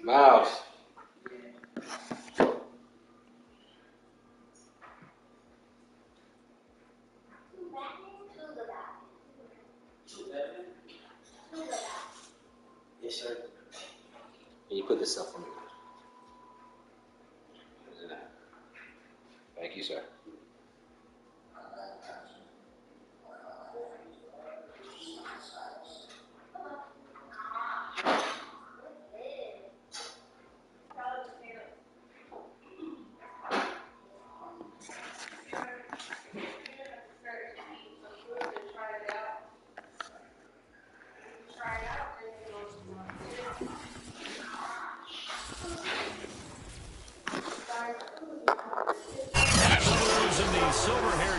Mouse. Yes, sir. Can you put this up for me? Thank you, sir.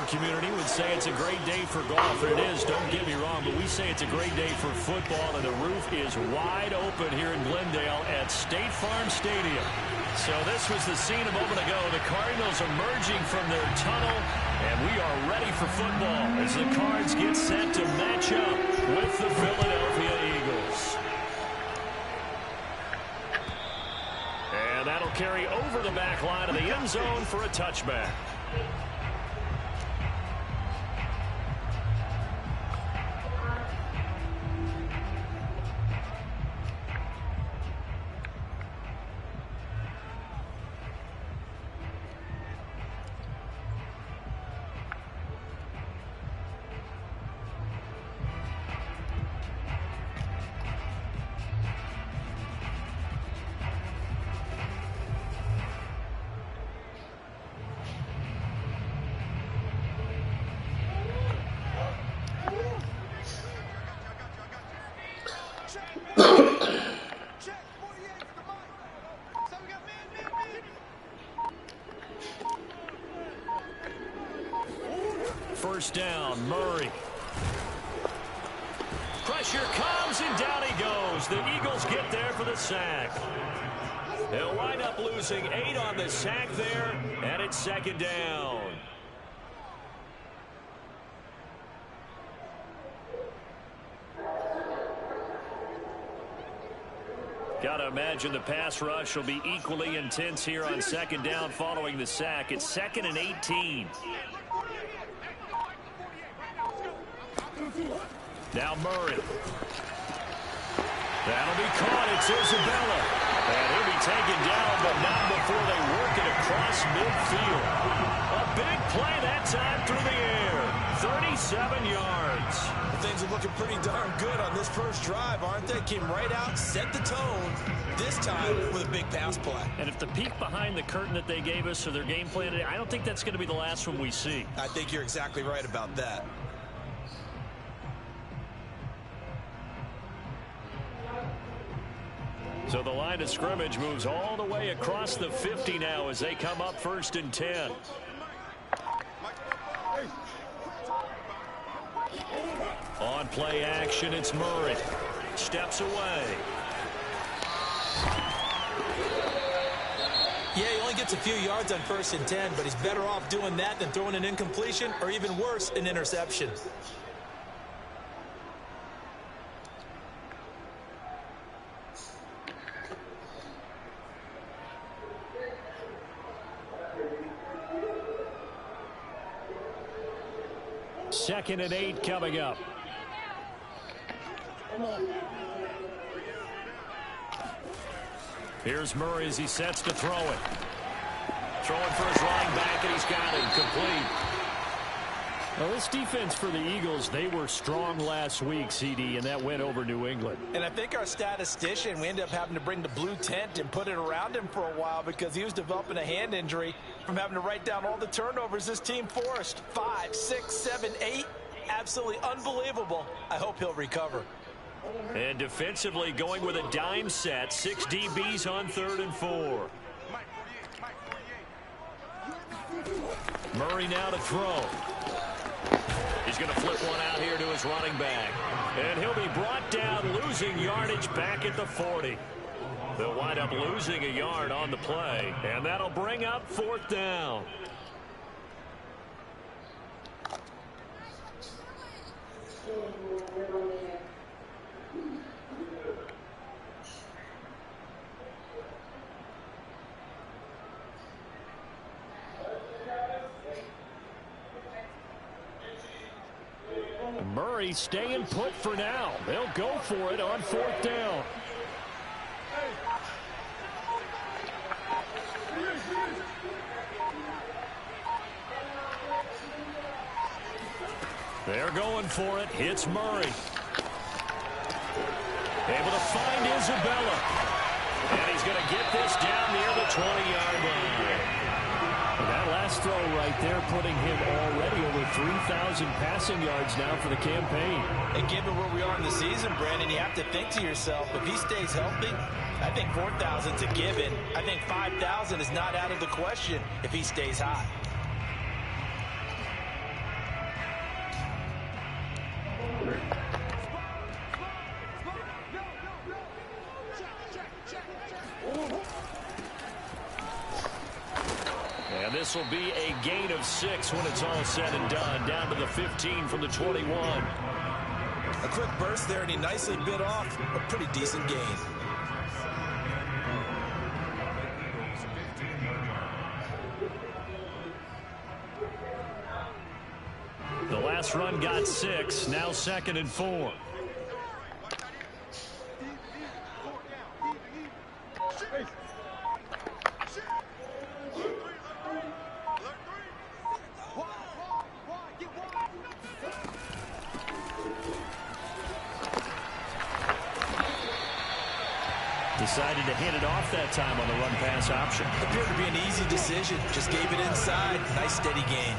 Community would say it's a great day for golf, and it is, don't get me wrong, but we say it's a great day for football, and the roof is wide open here in Glendale at State Farm Stadium. So this was the scene a moment ago, the Cardinals emerging from their tunnel, and we are ready for football as the Cards get set to match up with the Philadelphia Eagles. And that'll carry over the back line of the end zone for a touchback. First down, Murray. Pressure comes, and down he goes. The Eagles get there for the sack. They'll wind up losing 8 on the sack there, and it's second down. Got to imagine the pass rush will be equally intense here on second down following the sack. It's 2nd and 18. Now Murray. That'll be caught. It's Isabella. And he'll be taken down, but not before they work it across midfield. A big play that time through the air. 37 yards. Things are looking pretty darn good on this first drive, aren't they? Came right out, set the tone, this time with a big pass play. And if the peek behind the curtain that they gave us or their game plan today, I don't think that's going to be the last one we see. I think you're exactly right about that. So the line of scrimmage moves all the way across the 50 now as they come up 1st and 10. On play action, it's Murray. Steps away. Yeah, he only gets a few yards on 1st and 10, but he's better off doing that than throwing an incompletion or even worse, an interception. Second and 8 coming up. Here's Murray as he sets to throw it. Throwing for his running back, and he's got it complete. Well, this defense for the Eagles, they were strong last week, CD, and that went over New England. And I think our statistician, we ended up having to bring the blue tent and put it around him for a while because he was developing a hand injury from having to write down all the turnovers this team forced. 5, 6, 7, 8. Absolutely unbelievable. I hope he'll recover. And defensively going with a dime set. 6 DBs on 3rd and 4. Murray now to throw. He's going to flip one out here to his running back. And he'll be brought down, losing yardage back at the 40. They'll wind up losing a yard on the play. And that'll bring up 4th down. Murray staying put for now. They'll go for it on 4th down. They're going for it. It's Murray. Able to find Isabella. And he's going to get this down near the 20-yard line. That last throw right there putting him already over 3,000 passing yards now for the campaign. And given where we are in the season, Brandon, you have to think to yourself, if he stays healthy, I think 4,000 is a given. I think 5,000 is not out of the question if he stays hot. And this will be a gain of 6 when it's all said and done. Down to the 15 from the 21. A quick burst there, and he nicely bit off a pretty decent gain. The last run got 6. Now 2nd and 4. Decided to hit it off that time on the run-pass option. Appeared to be an easy decision. Just gave it inside. Nice steady gain.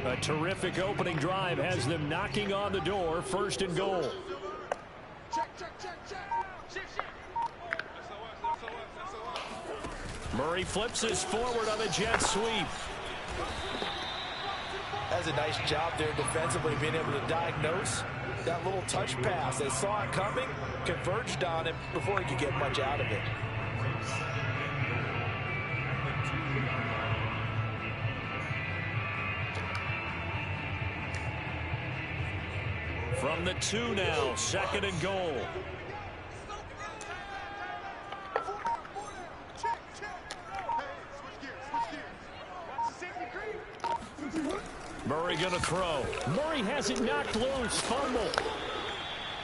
A terrific opening drive has them knocking on the door. 1st and goal. Murray flips his forward on the jet sweep. That's a nice job there defensively, being able to diagnose that little touch pass. They saw it coming, converged on him before he could get much out of it. From the 2 now, 2nd and goal. Murray going to throw. Murray has it knocked loose. Fumble.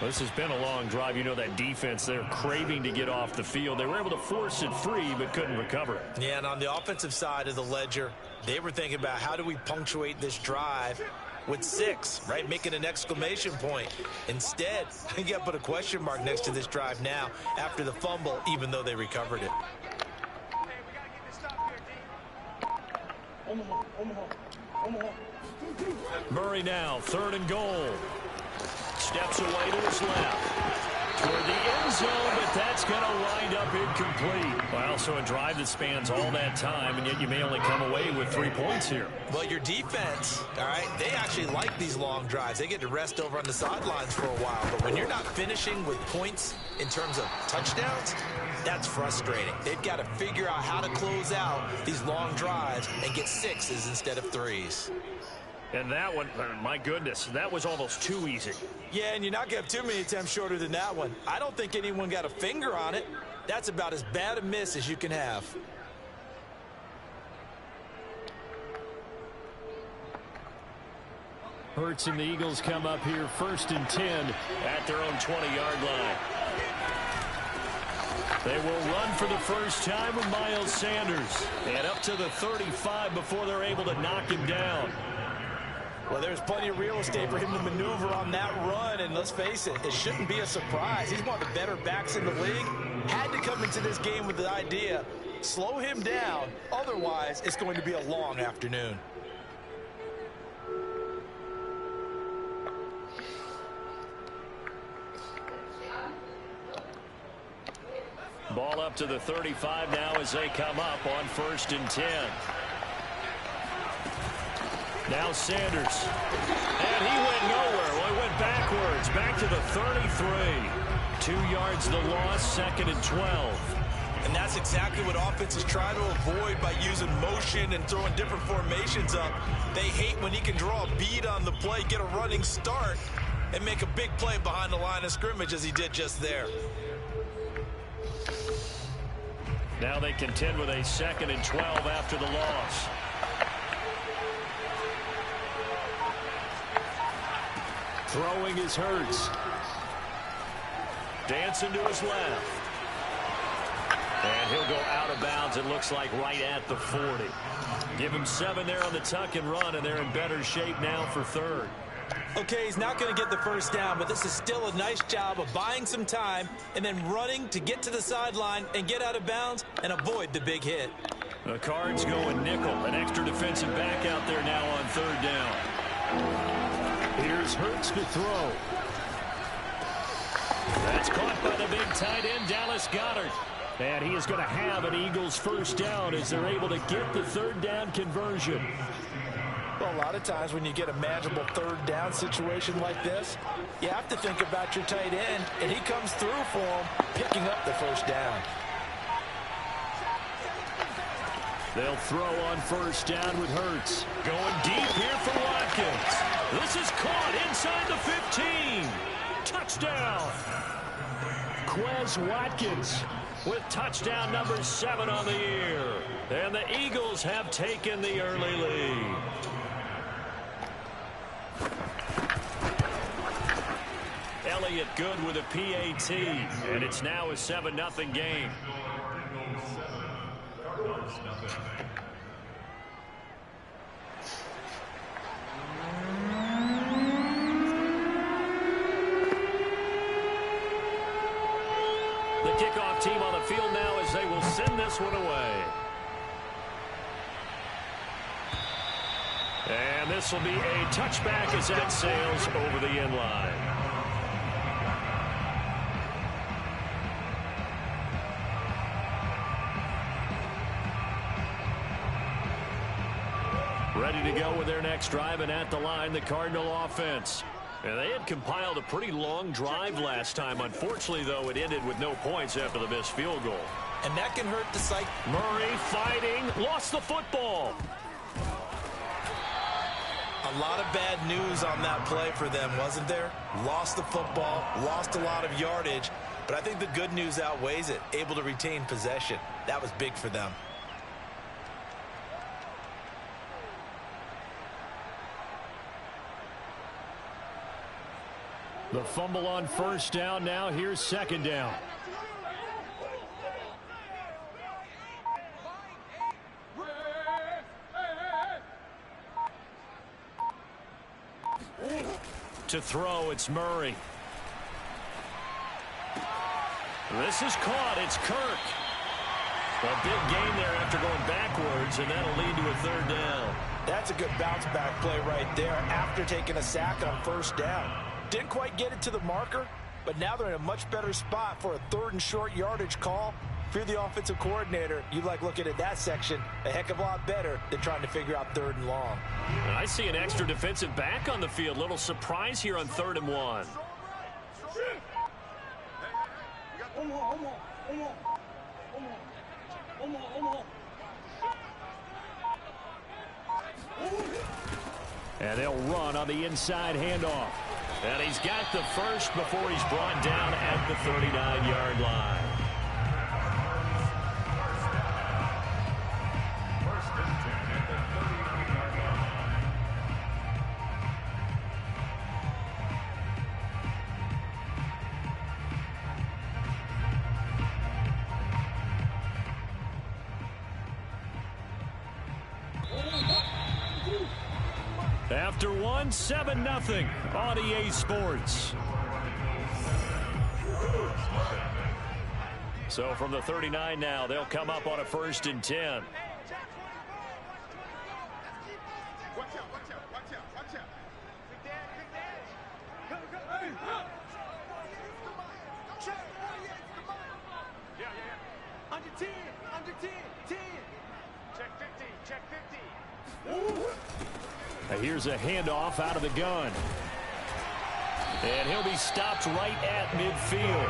This has been a long drive. You know that defense, they're craving to get off the field. They were able to force it free, but couldn't recover it. Yeah, and on the offensive side of the ledger, they were thinking about how do we punctuate this drive with 6, right? Making an exclamation point. Instead, you got to put a question mark next to this drive now after the fumble, even though they recovered it. Murray now, 3rd and goal. Steps away to his left. Toward the end zone, but that's going to wind up incomplete. Well, so a drive that spans all that time, and yet you may only come away with 3 points here. Well, your defense, all right, they actually like these long drives. They get to rest over on the sidelines for a while. But when you're not finishing with points in terms of touchdowns, that's frustrating. They've got to figure out how to close out these long drives and get 6s instead of 3s. And that one, my goodness, that was almost too easy. Yeah, and you're not going to have too many attempts shorter than that one. I don't think anyone got a finger on it. That's about as bad a miss as you can have. Hurts and the Eagles come up here 1st and 10 at their own 20-yard line. They will run for the first time with Miles Sanders. And up to the 35 before they're able to knock him down. Well, there's plenty of real estate for him to maneuver on that run, and let's face it, it shouldn't be a surprise. He's one of the better backs in the league. Had to come into this game with the idea, slow him down, otherwise it's going to be a long afternoon. Ball up to the 35 now as they come up on 1st and 10. Now Sanders. And he went nowhere. Well, he went backwards. Back to the 33. 2 yards the loss, 2nd and 12. And that's exactly what offenses try to avoid by using motion and throwing different formations up. They hate when he can draw a bead on the play, get a running start, and make a big play behind the line of scrimmage as he did just there. Now they contend with a 2nd and 12 after the loss. Throwing is Hurts. Dancing to his left. And he'll go out of bounds, it looks like, right at the 40. Give him 7 there on the tuck and run, and they're in better shape now for 3rd. Okay, he's not going to get the first down, but this is still a nice job of buying some time and then running to get to the sideline and get out of bounds and avoid the big hit. The Cards going nickel. An extra defensive back out there now on 3rd down. Here's Hurts to throw. That's caught by the big tight end, Dallas Goedert. And he is going to have an Eagles first down as they're able to get the 3rd down conversion. Well, a lot of times when you get a manageable 3rd down situation like this, you have to think about your tight end, and he comes through for him, picking up the first down. They'll throw on 1st down with Hurts. Going deep here for Watkins. This is caught inside the 15. Touchdown. Quez Watkins with touchdown number 7 on the year. And the Eagles have taken the early lead. Elliott good with a PAT. And it's now a 7-0 game. The kickoff team on the field now as they will send this one away. And this will be a touchback as that sails over the end line. Ready to go with their next drive, and at the line, the Cardinal offense. And they had compiled a pretty long drive last time. Unfortunately, though, it ended with no points after the missed field goal. And that can hurt the psych. Murray fighting, lost the football. A lot of bad news on that play for them, wasn't there? Lost the football, lost a lot of yardage, but I think the good news outweighs it. Able to retain possession. That was big for them. The fumble on first down. Now here's second down. To throw, it's Murray. This is caught. It's Kirk. A big gain there after going backwards, and that'll lead to a third down. That's a good bounce-back play right there after taking a sack on first down. Didn't quite get it to the marker, but now they're in a much better spot for a third and short yardage call. If you're the offensive coordinator, you like looking at that section a heck of a lot better than trying to figure out third and long. And I see an extra defensive back on the field. Little surprise here on 3rd and 1. And they'll run on the inside handoff. And he's got the first before he's brought down at the 39-yard line. After 1, 7-0 on EA Sports. So from the 39 now, they'll come up on a 1st and 10. Under 10, under 10, 10. Check 50, check 50. Here's a handoff out of the gun. And he'll be stopped right at midfield.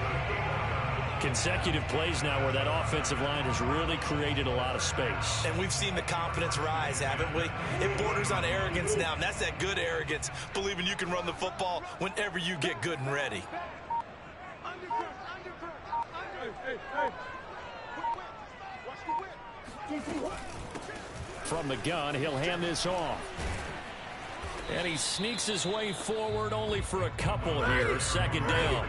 Consecutive plays now where that offensive line has really created a lot of space. And we've seen the confidence rise, haven't we? It borders on arrogance now, and that's that good arrogance, believing you can run the football whenever you get good and ready. From the gun, he'll hand this off. And he sneaks his way forward only for a couple here. 2nd down.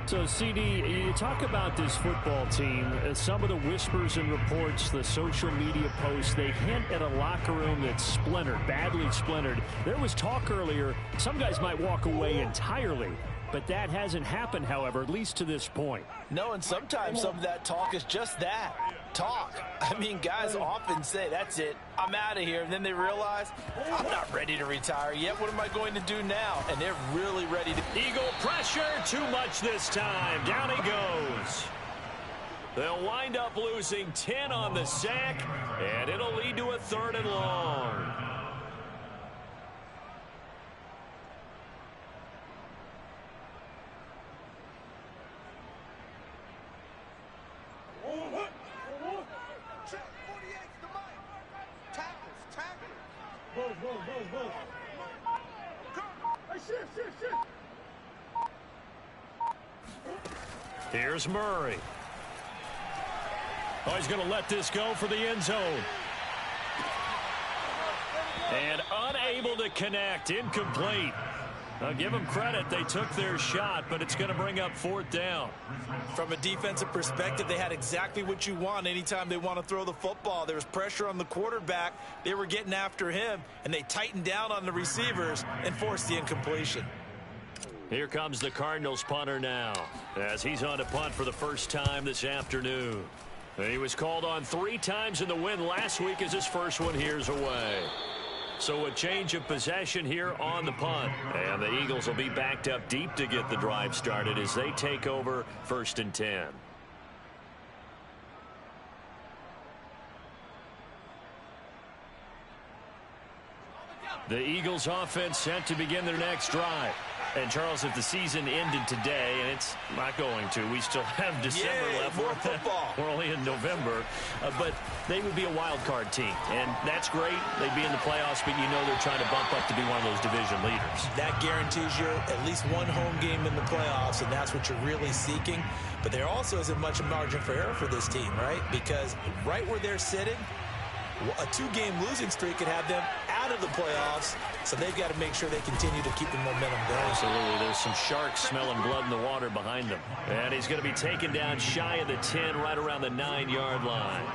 So, CD, you talk about this football team, some of the whispers and reports, the social media posts, they hint at a locker room that's splintered, badly splintered. There was talk earlier, some guys might walk away entirely. But that hasn't happened, however, at least to this point. No, and sometimes some of that talk is just that, talk. I mean, guys often say, that's it, I'm out of here. And then they realize, I'm not ready to retire yet. What am I going to do now? And they're really ready to. Eagle pressure, too much this time. Down he goes. They'll wind up losing 10 on the sack, and it'll lead to a 3rd and long. Here's Murray. Oh, he's going to let this go for the end zone. And unable to connect. Incomplete. I'll give them credit. They took their shot, but it's going to bring up 4th down. From a defensive perspective, they had exactly what you want anytime they want to throw the football. There was pressure on the quarterback. They were getting after him, and they tightened down on the receivers and forced the incompletion. Here comes the Cardinals punter now, as he's on to punt for the first time this afternoon. And he was called on 3 times in the win last week as his first one here's away. So a change of possession here on the punt. And the Eagles will be backed up deep to get the drive started as they take over 1st and 10. The Eagles offense set to begin their next drive. And, Charles, if the season ended today, and it's not going to, we still have December left. More football. We're only in November. But they would be a wild card team. And that's great. They'd be in the playoffs, but you know they're trying to bump up to be one of those division leaders. That guarantees you at least one home game in the playoffs, and that's what you're really seeking. But there also isn't much margin for error for this team, right? Because right where they're sitting, a 2-game losing streak could have them out out of the playoffs, so they've got to make sure they continue to keep the momentum going. Absolutely. There's some sharks smelling blood in the water behind them. And he's going to be taken down shy of the 10, right around the 9-yard line.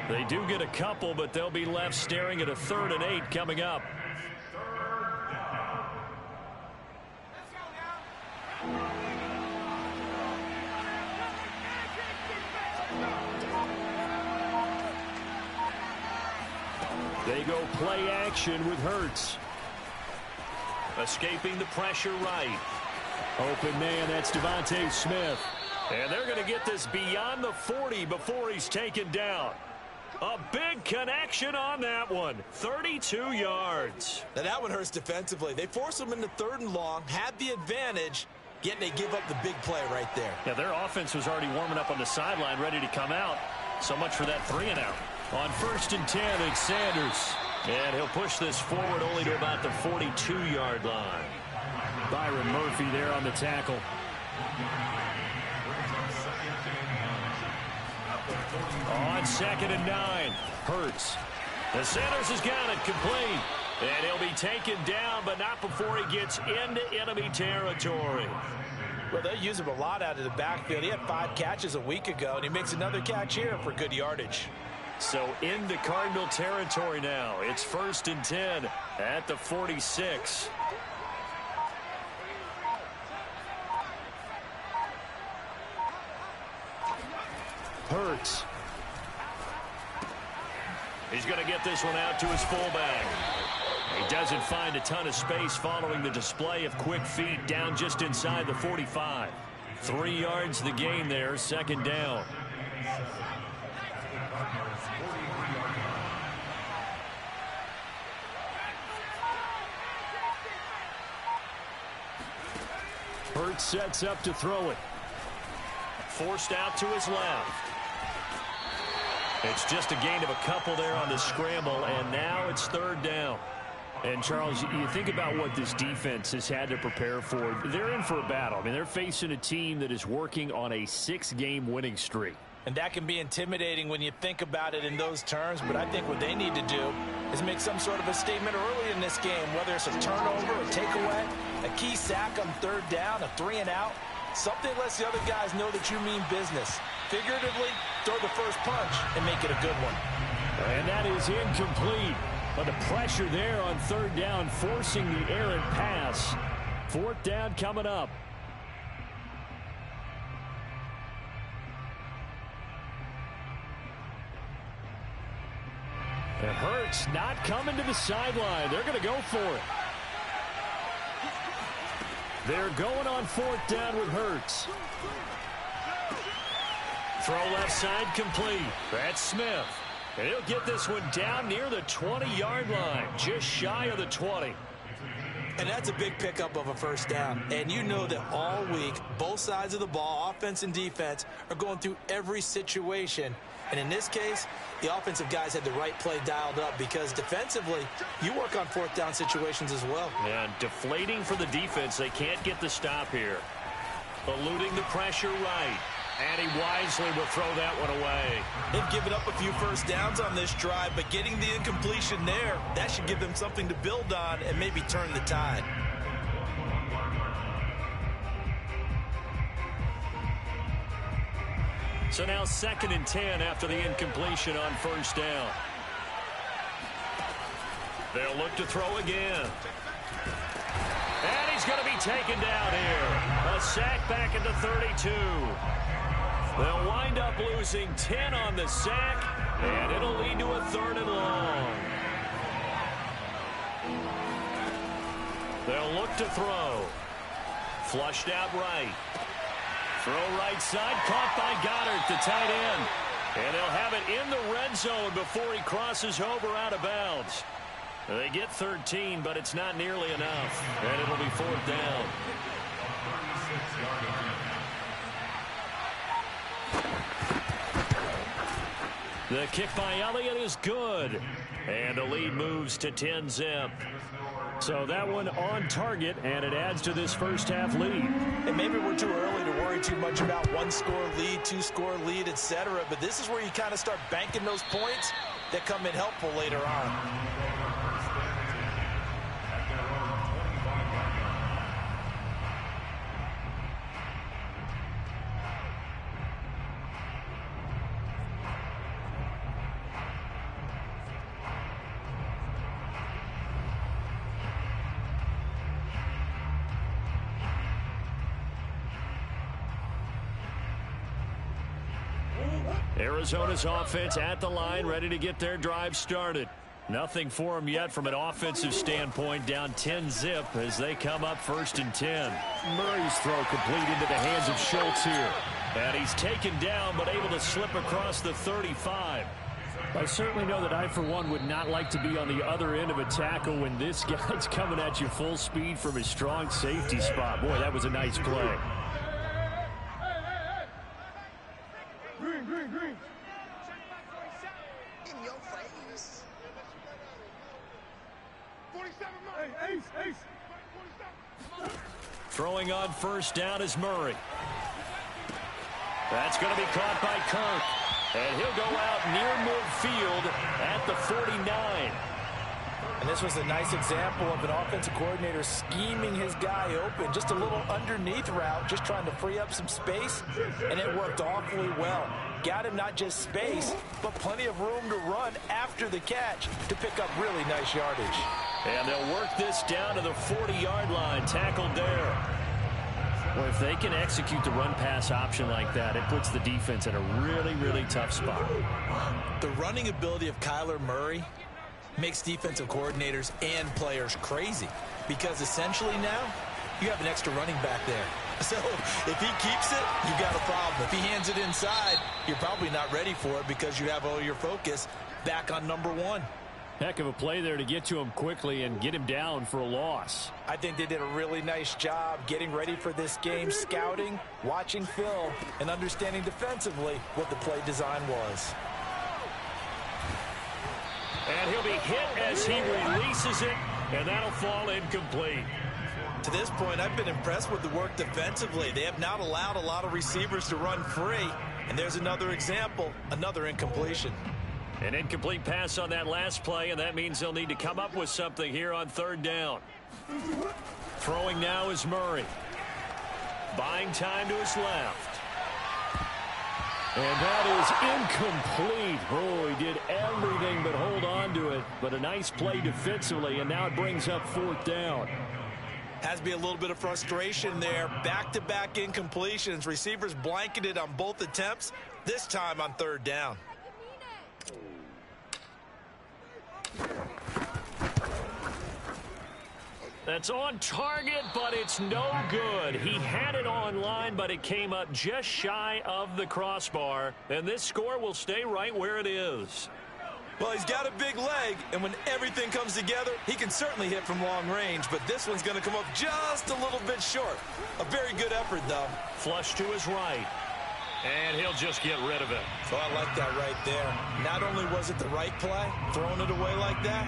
They do get a couple, but they'll be left staring at a 3rd and 8 coming up. They go play action with Hurts. Escaping the pressure right. Open man, that's Devontae Smith. And they're going to get this beyond the 40 before he's taken down. A big connection on that one. 32 yards. Now that one hurts defensively. They force them into 3rd and long, had the advantage, yet they give up the big play right there. Yeah, their offense was already warming up on the sideline, ready to come out. So much for that 3-and-out. On 1st and 10, it's Sanders. And he'll push this forward only to about the 42-yard line. Byron Murphy there on the tackle. On 2nd and 9, Hurts. The Sanders has got it complete. And he'll be taken down, but not before he gets into enemy territory. Well, they use him a lot out of the backfield. He had 5 catches a week ago, and he makes another catch here for good yardage. So into Cardinal territory now. It's 1st and 10 at the 46. Hurts. He's going to get this one out to his fullback. He doesn't find a ton of space following the display of quick feet down just inside the 45. 3 yards the gain there, 2nd down. Hurts sets up to throw it. Forced out to his left. It's just a gain of a couple there on the scramble, and now it's 3rd down. And, Charles, you think about what this defense has had to prepare for. They're in for a battle. I mean, they're facing a team that is working on a 6-game winning streak. And that can be intimidating when you think about it in those terms, but I think what they need to do is make some sort of a statement early in this game, whether it's a turnover, a takeaway, a key sack on 3rd down, a 3-and-out. Something lets the other guys know that you mean business. Figuratively, throw the first punch and make it a good one. And that is incomplete. But the pressure there on 3rd down, forcing the errant pass. 4th down coming up. And Hurts not coming to the sideline. They're going to go for it. They're going on 4th down with Hurts. Throw left side complete. That's Smith. And he'll get this one down near the 20-yard line, just shy of the 20. And that's a big pickup of a 1st down. And you know that all week, both sides of the ball, offense and defense, are going through every situation. And in this case, the offensive guys had the right play dialed up because defensively, you work on 4th down situations as well. And deflating for the defense. They can't get the stop here. Eluding the pressure right. And he wisely will throw that one away. They've given up a few 1st downs on this drive, but getting the incompletion there, that should give them something to build on and maybe turn the tide. So now 2nd and 10 after the incompletion on 1st down. They'll look to throw again. And he's going to be taken down here. A sack back at the 32. They'll wind up losing 10 on the sack, and it'll lead to a 3rd and long. They'll look to throw. Flushed out right. Throw right side, caught by Goddard, the tight end. And they'll have it in the red zone before he crosses over out of bounds. They get 13, but it's not nearly enough. And it'll be 4th down. The kick by Elliott is good. And the lead moves to 10-zip. So that one on target, and it adds to this first half lead. And maybe we're too early to worry too much about 1-score lead, 2-score lead, etc. But this is where you kind of start banking those points that come in helpful later on. Arizona's offense at the line, ready to get their drive started. Nothing for them yet from an offensive standpoint, down 10-zip as they come up 1st and 10. Murray's throw complete into the hands of Schultz here. And he's taken down, but able to slip across the 35. I certainly know that I, for one, would not like to be on the other end of a tackle when this guy's coming at you full speed from his strong safety spot. Boy, that was a nice play. Green. In your face. 47, Ace. Throwing on 1st down is Murray. That's going to be caught by Kirk. And he'll go out near midfield at the 49. And this was a nice example of an offensive coordinator scheming his guy open. Just a little underneath route, just trying to free up some space. And it worked awfully well. Got him not just space, but plenty of room to run after the catch to pick up really nice yardage. And they'll work this down to the 40-yard line, tackled there. Well, if they can execute the run-pass option like that, it puts the defense in a really, really tough spot. The running ability of Kyler Murray makes defensive coordinators and players crazy because essentially now you have an extra running back there. So if he keeps it, you got a problem. If he hands it inside, you're probably not ready for it because you have all your focus back on number 1. Heck of a play there to get to him quickly and get him down for a loss. I think they did a really nice job getting ready for this game, scouting, watching film, and understanding defensively what the play design was. And he'll be hit as he releases it, and that'll fall incomplete. To this point, I've been impressed with the work defensively. They have not allowed a lot of receivers to run free, and there's another example, another incompletion. An incomplete pass on that last play, and that means they'll need to come up with something here on 3rd down. Throwing now is Murray. Buying time to his left. And that is incomplete. Oh, he did everything but hold on to it. But a nice play defensively, and now it brings up 4th down. Has to be a little bit of frustration there. Back-to-back incompletions. Receivers blanketed on both attempts, this time on 3rd down. That's on target, but it's no good. He had it on line, but it came up just shy of the crossbar. And this score will stay right where it is. Well, he's got a big leg, and when everything comes together, he can certainly hit from long range, but this one's going to come up just a little bit short. A very good effort, though. Flush to his right. And he'll just get rid of it. So I like that right there. Not only was it the right play, throwing it away like that,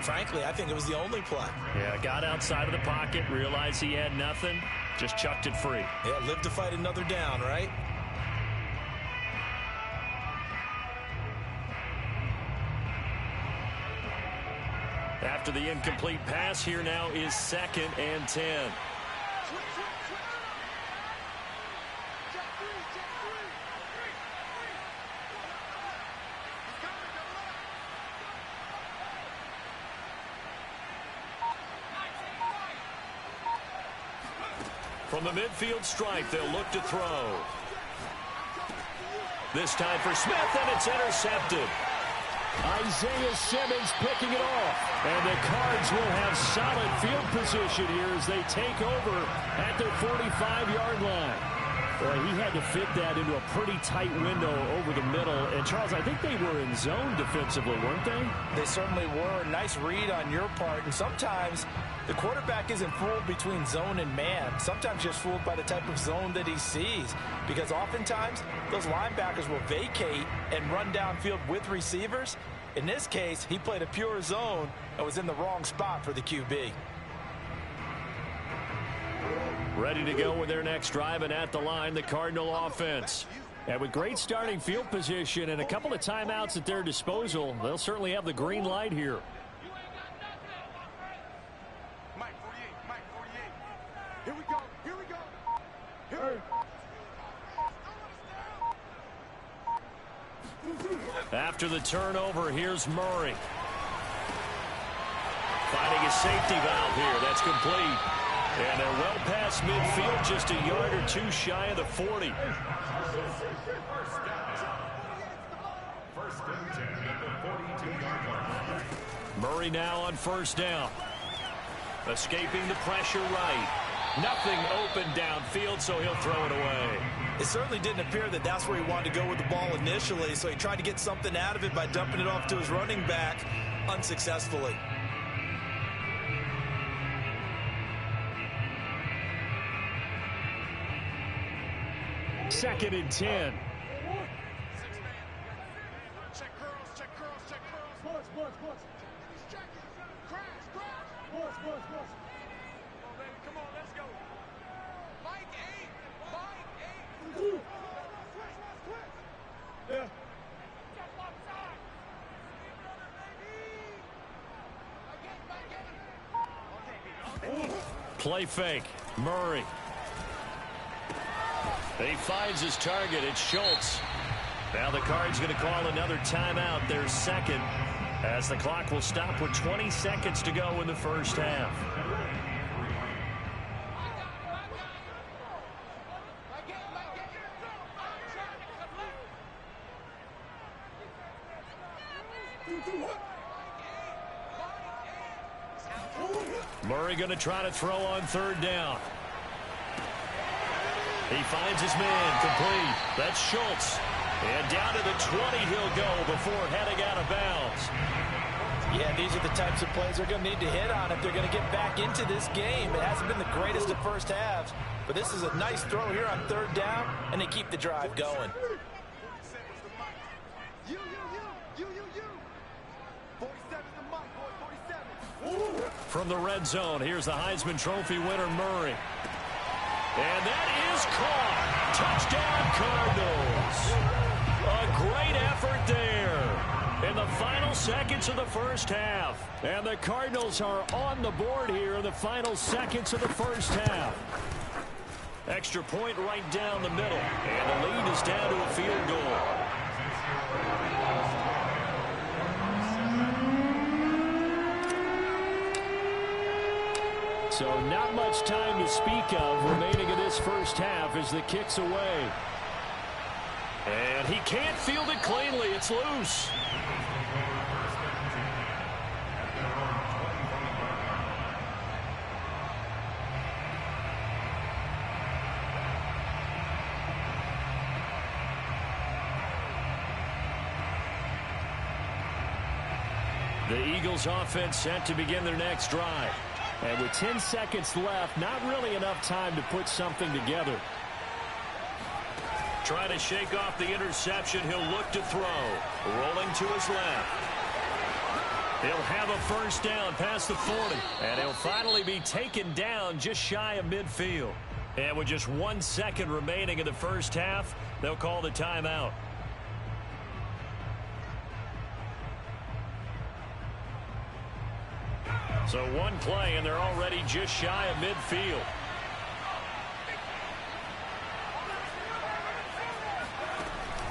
frankly, I think it was the only play. Yeah, got outside of the pocket, realized he had nothing, just chucked it free. Yeah, live to fight another down, right? After the incomplete pass, here now is 2nd and 10. From the midfield stripe, they'll look to throw. This time for Smith, and it's intercepted. Isaiah Simmons picking it off. And the Cards will have solid field position here as they take over at their 45-yard line. Boy, he had to fit that into a pretty tight window over the middle. And, Charles, I think they were in zone defensively, weren't they? They certainly were. Nice read on your part. And sometimes the quarterback isn't fooled between zone and man. Sometimes just fooled by the type of zone that he sees. Because oftentimes, those linebackers will vacate and run downfield with receivers. In this case, he played a pure zone and was in the wrong spot for the QB. Ready to go with their next drive, and at the line, the Cardinal offense. And with great starting field position and a couple of timeouts at their disposal, they'll certainly have the green light here. Here we go. After the turnover, here's Murray. Finding a safety valve here. That's complete. And they're well past midfield, just a yard or two shy of the 40. Murray now on first down. Escaping the pressure right. Nothing open downfield, so he'll throw it away. It certainly didn't appear that that's where he wanted to go with the ball initially, so he tried to get something out of it by dumping it off to his running back unsuccessfully. Second and 10. Check curls, check curls, check curls. Boys. He's checking. Crash. Boys. Come on, baby, come on, let's go. Mike 8. Switch. Yeah. Just one side. Play fake. Murray. He finds his target. It's Schultz. Now the Cards going to call another timeout, their second, as the clock will stop with 20 seconds to go in the first half. Murray going to try to throw on third down. He finds his man complete. That's Schultz. And down to the 20 he'll go before heading out of bounds. Yeah, these are the types of plays they're going to need to hit on if they're going to get back into this game. It hasn't been the greatest of first halves, but this is a nice throw here on third down, and they keep the drive going. You. 47's the mic, boy, 47. From the red zone, here's the Heisman Trophy winner, Murray. And that is caught. Touchdown, Cardinals. A great effort there in the final seconds of the first half. And the Cardinals are on the board here in the final seconds of the first half. Extra point right down the middle. And the lead is down to a field goal. So not much time to speak of remaining in this first half as the kick's away. And he can't field it cleanly. It's loose. The Eagles offense set to begin their next drive. And with 10 seconds left, not really enough time to put something together. Trying to shake off the interception. He'll look to throw. Rolling to his left. He'll have a first down past the 40. And he'll finally be taken down just shy of midfield. And with just 1 second remaining in the first half, they'll call the timeout. So one play, and they're already just shy of midfield.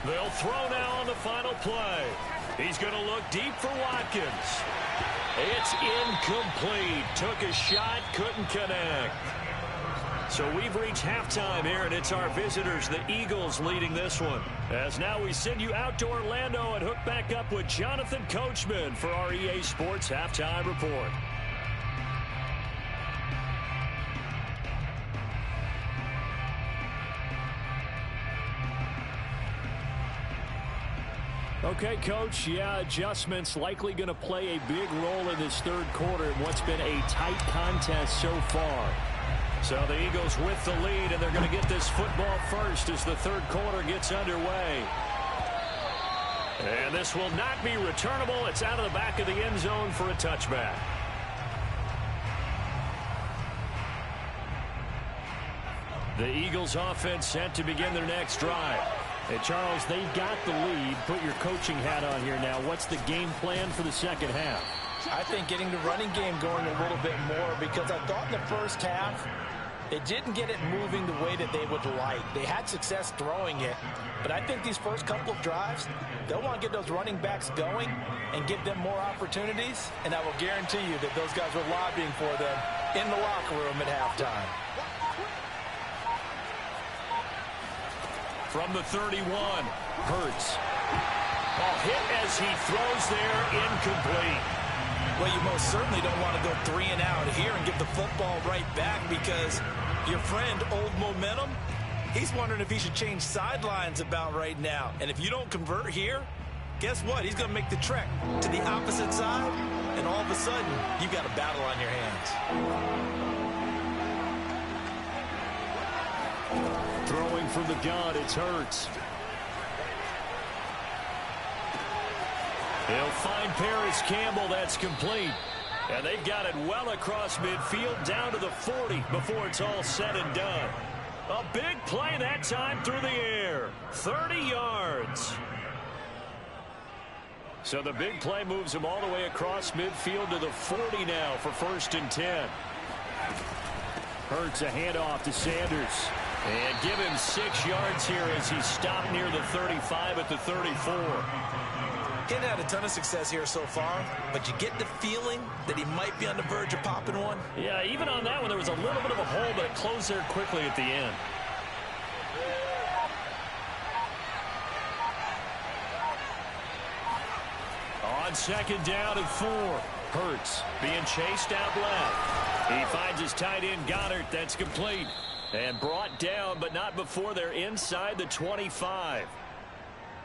They'll throw now on the final play. He's going to look deep for Watkins. It's incomplete. Took a shot, couldn't connect. So we've reached halftime here, and it's our visitors, the Eagles, leading this one. As now we send you out to Orlando and hook back up with Jonathan Coachman for our EA Sports Halftime Report. Okay, Coach, yeah, adjustments likely going to play a big role in this third quarter in what's been a tight contest so far. So the Eagles with the lead, and they're going to get this football first as the third quarter gets underway. And this will not be returnable. It's out of the back of the end zone for a touchback. The Eagles offense set to begin their next drive. And Charles, they've got the lead. Put your coaching hat on here now. What's the game plan for the second half? I think getting the running game going a little bit more, because I thought in the first half they didn't get it moving the way that they would like. They had success throwing it, but I think these first couple of drives, they'll want to get those running backs going and give them more opportunities, and I will guarantee you that those guys were lobbying for them in the locker room at halftime. From the 31, Hurts. Oh, hit as he throws there, incomplete. Well, you most certainly don't want to go 3 and out here and give the football right back, because your friend, Old Momentum, he's wondering if he should change sidelines about right now. And if you don't convert here, guess what? He's going to make the trek to the opposite side, and all of a sudden, you've got a battle on your hands. Throwing from the gun, it's Hurts. He'll find Paris Campbell. That's complete. And they've got it well across midfield down to the 40 before it's all said and done. A big play that time through the air. 30 yards. So the big play moves him all the way across midfield to the 40 now for 1st and 10. Hurts a handoff to Sanders. And give him 6 yards here as he stopped near the 35 at the 34. He hasn't had a ton of success here so far, but you get the feeling that he might be on the verge of popping one. Yeah, even on that one, there was a little bit of a hole, but it closed there quickly at the end. On 2nd down and 4. Hurts being chased out left. He finds his tight end, Goddard. That's complete. And brought down, but not before they're inside the 25.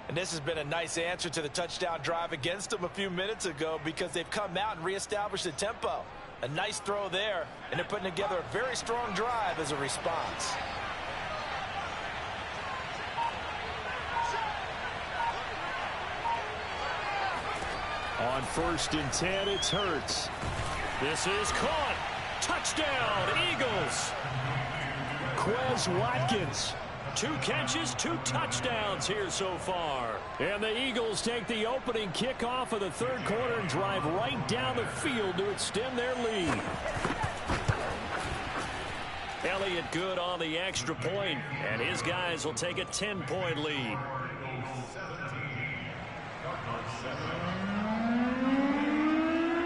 And this has been a nice answer to the touchdown drive against them a few minutes ago, because they've come out and reestablished the tempo. A nice throw there, and they're putting together a very strong drive as a response. On 1st and 10, it's Hurts. This is caught. Touchdown, Eagles. Quez Watkins. 2 catches, 2 touchdowns here so far. And the Eagles take the opening kickoff of the 3rd quarter and drive right down the field to extend their lead. Elliott good on the extra point, and his guys will take a 10-point lead.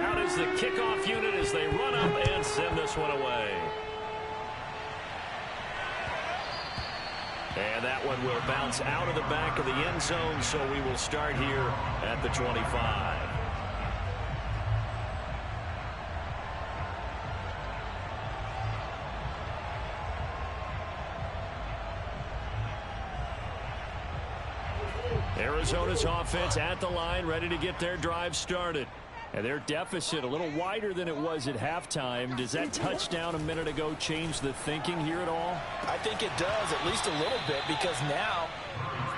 Out is the kickoff unit as they run up and send this one away. And that one will bounce out of the back of the end zone, so we will start here at the 25. Arizona's offense at the line, ready to get their drive started. And their deficit a little wider than it was at halftime. Does that touchdown a minute ago change the thinking here at all? I think it does, at least a little bit, because now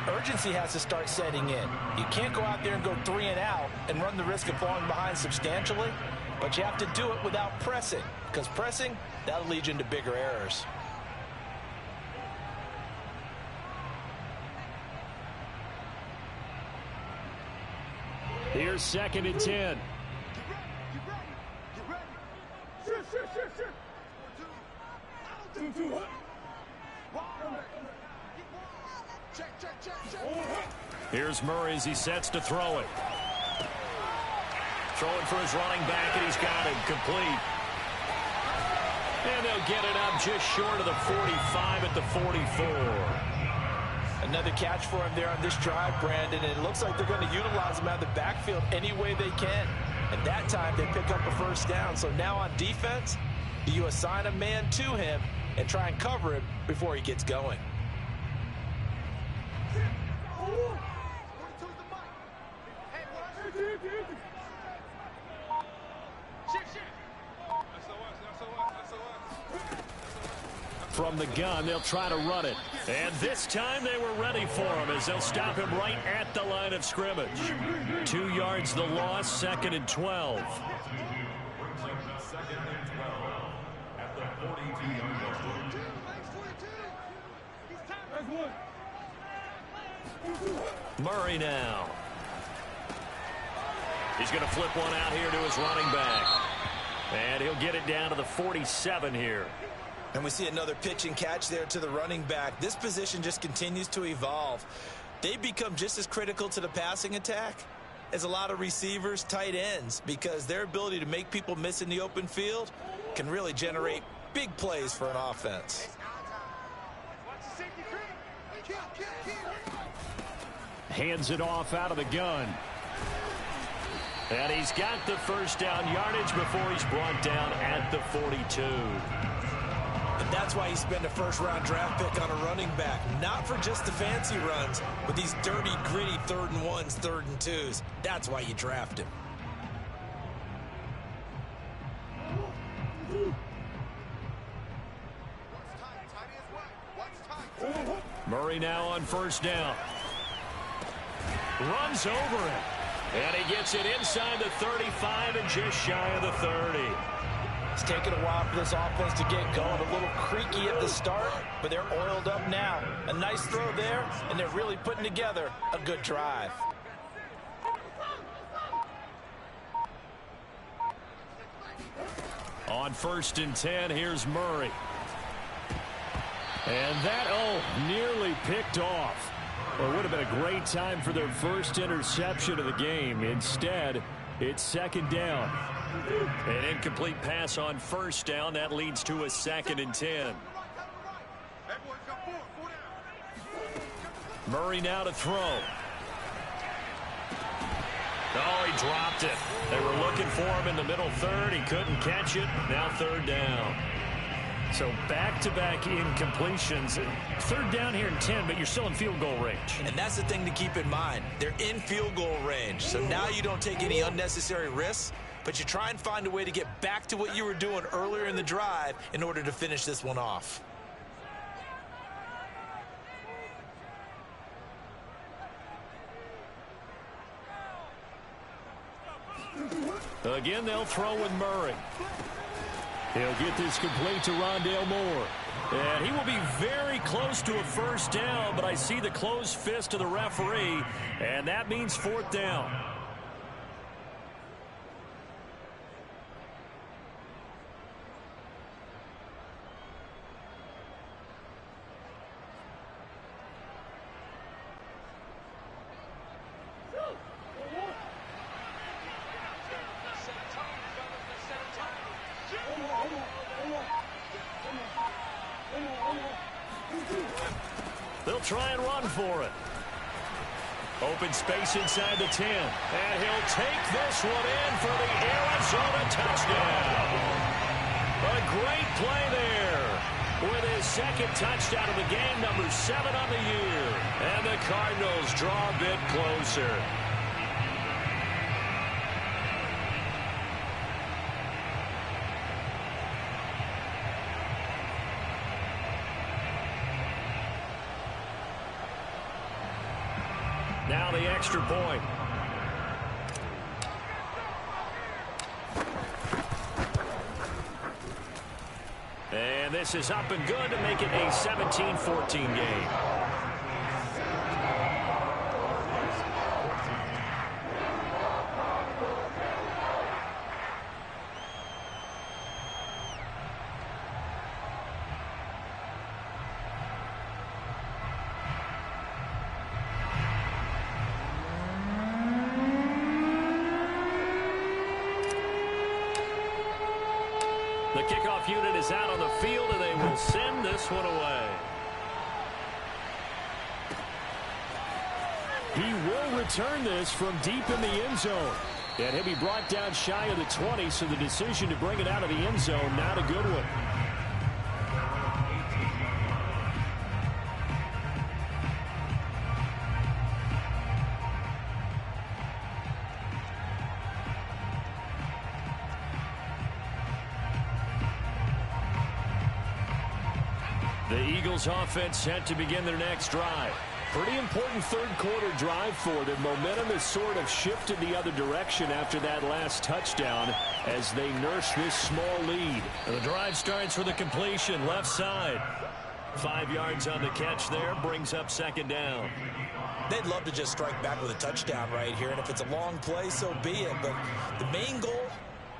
urgency has to start setting in. You can't go out there and go 3 and out and run the risk of falling behind substantially, but you have to do it without pressing, because pressing, that'll lead you into bigger errors. Here's 2nd and 10. Here's Murray as he sets to throw it. Throwing for his running back, and he's got it complete. And they'll get it up just short of the 45 at the 44. Another catch for him there on this drive, Brandon, and it looks like they're going to utilize him out of the backfield any way they can. And that time they pick up a 1st down. So now on defense, do you assign a man to him and try and cover him before he gets going? From the gun, they'll try to run it. And this time they were ready for him as they'll stop him right at the line of scrimmage. 2 yards the loss, 2nd and 12. Murray now. He's going to flip one out here to his running back. And he'll get it down to the 47 here. And we see another pitch and catch there to the running back. This position just continues to evolve. They become just as critical to the passing attack as a lot of receivers, tight ends, because their ability to make people miss in the open field can really generate big plays for an offense. Hands it off out of the gun. And he's got the first down yardage before he's brought down at the 42. And that's why you spend a first-round draft pick on a running back. Not for just the fancy runs, but these dirty, gritty 3rd and 1s, 3rd and 2s. That's why you draft him. Murray now on first down. Runs over it. And he gets it inside the 35 and just shy of the 30. It's taken a while for this offense to get going. A little creaky at the start, but they're oiled up now. A nice throw there, and they're really putting together a good drive. On 1st and 10, here's Murray. And that, nearly picked off. Well, it would have been a great time for their first interception of the game. Instead, it's 2nd down. An incomplete pass on 1st down. That leads to a 2nd and 10. Murray now to throw. Oh, he dropped it. They were looking for him in the middle third. He couldn't catch it. Now 3rd down. So back-to-back incompletions. 3rd down here in 10, but you're still in field goal range. And that's the thing to keep in mind. They're in field goal range. So now you don't take any unnecessary risks, but you try and find a way to get back to what you were doing earlier in the drive in order to finish this one off. Again, they'll throw with Murray. He'll get this complete to Rondale Moore. And he will be very close to a 1st down, but I see the closed fist of the referee, and that means 4th down. They'll try and run for it. Open space inside the 10. And he'll take this one in for the Arizona touchdown. A great play there with his 2nd touchdown of the game, number 7 on the year. And the Cardinals draw a bit closer. Now the extra point. And this is up and good to make it a 17-14 game. The kickoff unit is out on the field, and they will send this one away. He will return this from deep in the end zone. And he'll be brought down shy of the 20, so the decision to bring it out of the end zone, not a good one. The Eagles offense set to begin their next drive. Pretty important 3rd quarter drive for them. Momentum has sort of shifted the other direction after that last touchdown as they nurse this small lead. The drive starts with a completion left side. 5 yards on the catch there, brings up 2nd down. They'd love to just strike back with a touchdown right here, and if it's a long play, so be it. But the main goal,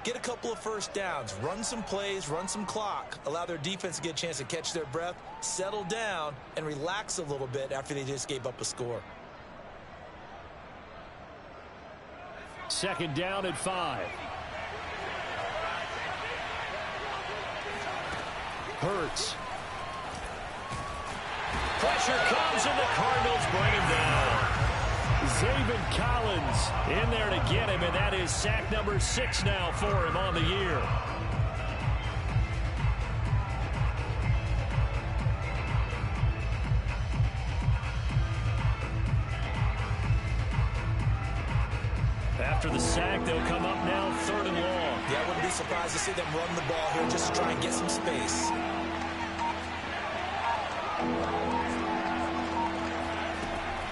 get a couple of 1st downs, run some plays, run some clock, allow their defense to get a chance to catch their breath, settle down, and relax a little bit after they just gave up a score. 2nd down at 5. Hurts. Pressure comes, and the Cardinals bring him down. Zaven Collins in there to get him, and that is sack number 6 now for him on the year. After the sack, they'll come up now 3rd and long. Yeah, I wouldn't be surprised to see them run the ball here just to try and get some space.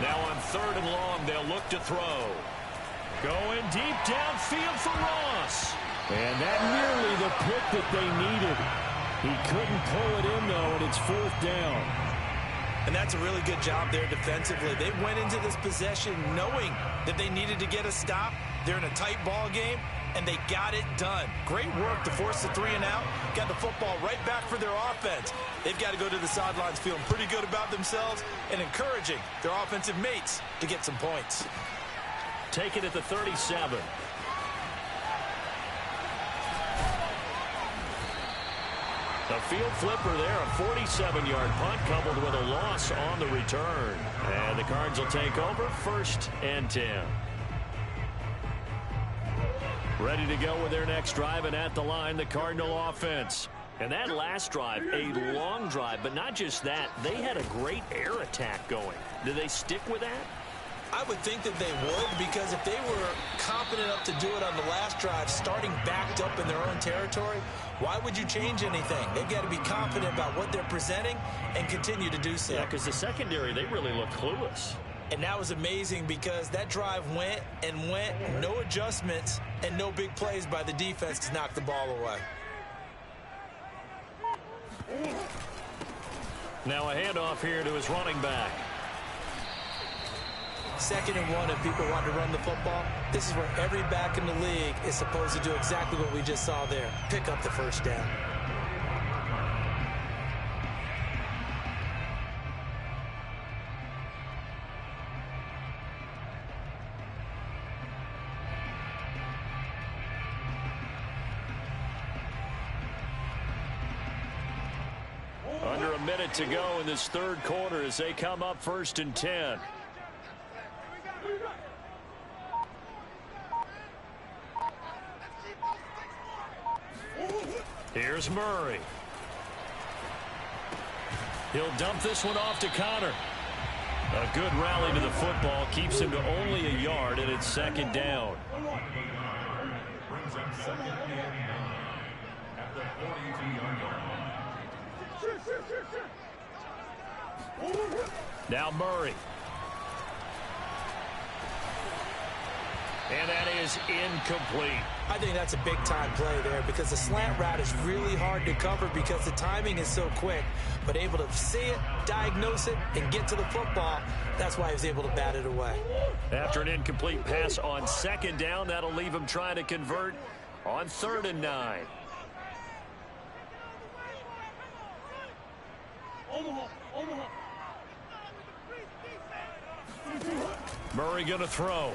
Now on 3rd and long, they'll look to throw. Going deep downfield for Ross. And that nearly the pick that they needed. He couldn't pull it in, though, and it's 4th down. And that's a really good job there defensively. They went into this possession knowing that they needed to get a stop. They're in a tight ball game, and they got it done. Great work to force the 3 and out. Got the football right back for their offense. They've got to go to the sidelines feeling pretty good about themselves and encouraging their offensive mates to get some points. Take it at the 37. A field flipper there, a 47-yard punt coupled with a loss on the return. And the Cards will take over 1st and 10. Ready to go with their next drive, and at the line, the Cardinal offense. And that last drive, a long drive, but not just that. They had a great air attack going. Do they stick with that? I would think that they would, because if they were confident enough to do it on the last drive, starting backed up in their own territory, why would you change anything? They've got to be confident about what they're presenting and continue to do so. Yeah, because the secondary, they really look clueless. And that was amazing because that drive went and went, no adjustments, and no big plays by the defense to knock the ball away. Now a handoff here to his running back. 2nd and 1, if people want to run the football, this is where every back in the league is supposed to do exactly what we just saw there. Pick up the 1st down. Under a minute to go in this 3rd quarter as they come up 1st and 10. Here's Murray. He'll dump this one off to Connor. A good rally to the football keeps him to only a yard, and it's 2nd down. Brings up 2nd and 9 at the 42-yard line. Now Murray. And that is incomplete. I think that's a big-time play there because the slant route is really hard to cover because the timing is so quick. But able to see it, diagnose it, and get to the football, that's why he was able to bat it away. After an incomplete pass on 2nd down, that'll leave him trying to convert on 3rd and 9. Murray going to throw.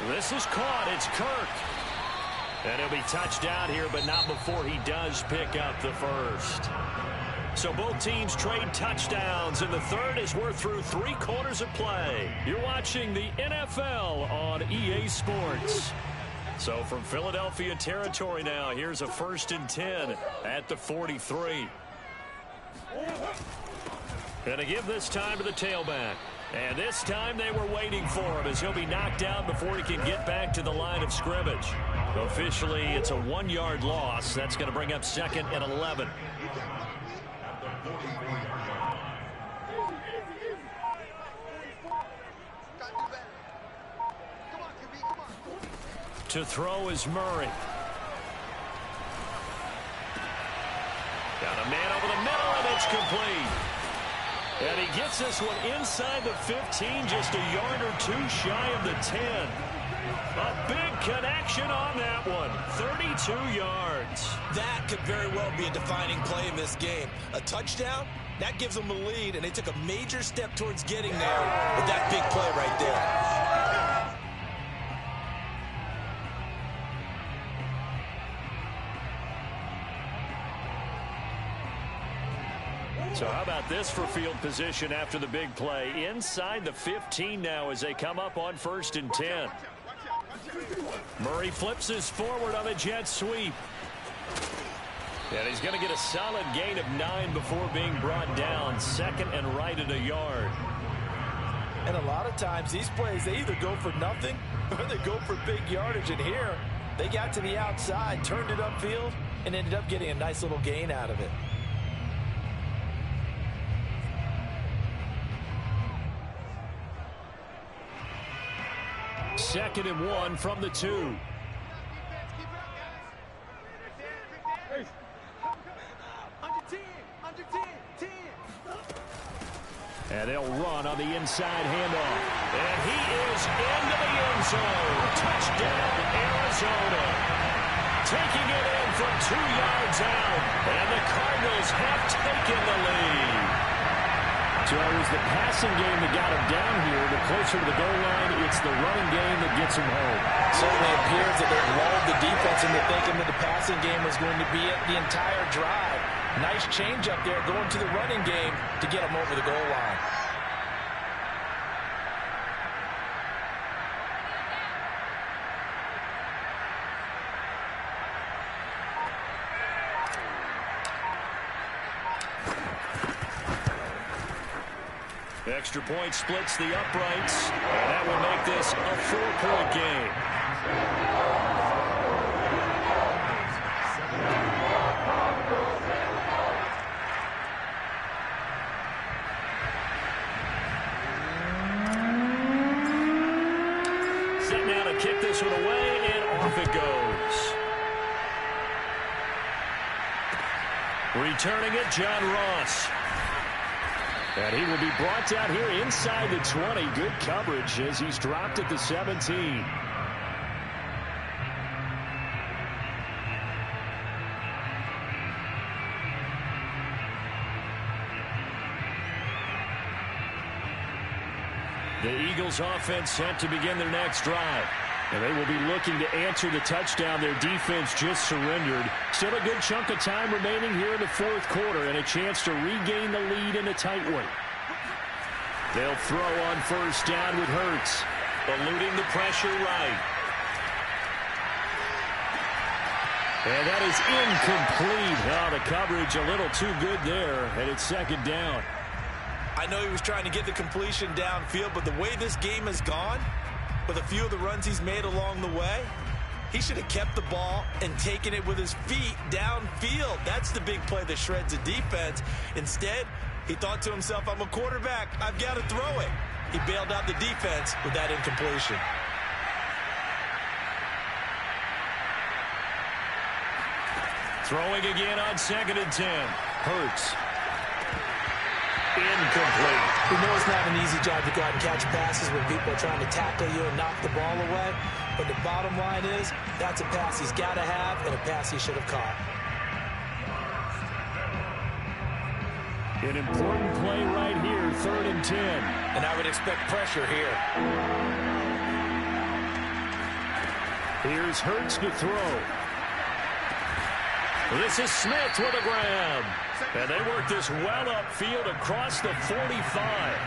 This is caught. It's Kirk. And he'll be touchdown here, but not before he does pick up the 1st. So both teams trade touchdowns in the 3rd as we're through 3 quarters of play. You're watching the NFL on EA Sports. So from Philadelphia territory now, here's a 1st and 10 at the 43. Going to give this time to the tailback. And this time they were waiting for him as he'll be knocked down before he can get back to the line of scrimmage. Officially, it's a 1-yard loss. That's going to bring up 2nd and 11. To throw is Murray. Got a man over the middle, and it's complete. And he gets this one inside the 15, just a yard or 2 shy of the 10. A big connection on that one, 32 yards. That could very well be a defining play in this game. A touchdown, that gives them a lead, and they took a major step towards getting there with that big play right there. So how about this for field position after the big play? Inside the 15 now as they come up on 1st and 10. Murray flips his forward on a jet sweep. And he's going to get a solid gain of 9 before being brought down. 2nd and right at a yard. And a lot of times these plays, they either go for nothing or they go for big yardage. And here, they got to the outside, turned it upfield, and ended up getting a nice little gain out of it. Second and 1 from the 2. And they'll run on the inside handoff. And he is into the end zone. Touchdown, Arizona. Taking it in from 2 yards out. And the Cardinals have taken the lead. So it was the passing game that got him down here. The closer to the goal line, it's the running game that gets him home. Certainly appears that they've lulled the defense into thinking that the passing game was going to be it the entire drive. Nice change up there going to the running game to get them over the goal line. Extra point splits the uprights, and that will make this a 4-point game. Set now to kick this one away, and off it goes. Returning it, John Ross. And he will be brought down here inside the 20. Good coverage as he's dropped at the 17. The Eagles offense set to begin their next drive. And they will be looking to answer the touchdown their defense just surrendered. Still a good chunk of time remaining here in the 4th quarter and a chance to regain the lead in a tight one. They'll throw on 1st down with Hurts. Eluding the pressure right. And that is incomplete. Oh, the coverage a little too good there, and it's 2nd down. I know he was trying to get the completion downfield, but the way this game has gone, with a few of the runs he's made along the way, he should have kept the ball and taken it with his feet downfield. That's the big play that shreds the defense. Instead, he thought to himself, I'm a quarterback. I've got to throw it. He bailed out the defense with that incompletion. Throwing again on 2nd and 10. Hurts. Incomplete. We know it's not an easy job to go out and catch passes when people are trying to tackle you and knock the ball away. But the bottom line is, that's a pass he's got to have and a pass he should have caught. An important play right here, 3rd and 10. And I would expect pressure here. Here's Hurts to throw. This is Smith with a grab. And they work this well upfield across the 45.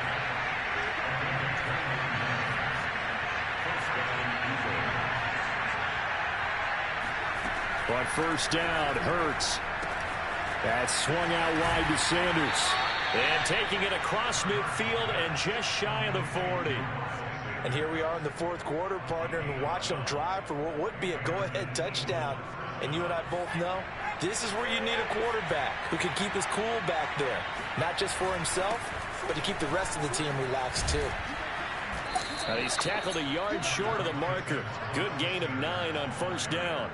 On 1st down, Hurts. That's swung out wide to Sanders. And taking it across midfield and just shy of the 40. And here we are in the 4th quarter, partner, and watch them drive for what would be a go-ahead touchdown. And you and I both know this is where you need a quarterback who can keep his cool back there. Not just for himself, but to keep the rest of the team relaxed too. And he's tackled a yard short of the marker. Good gain of 9 on 1st down.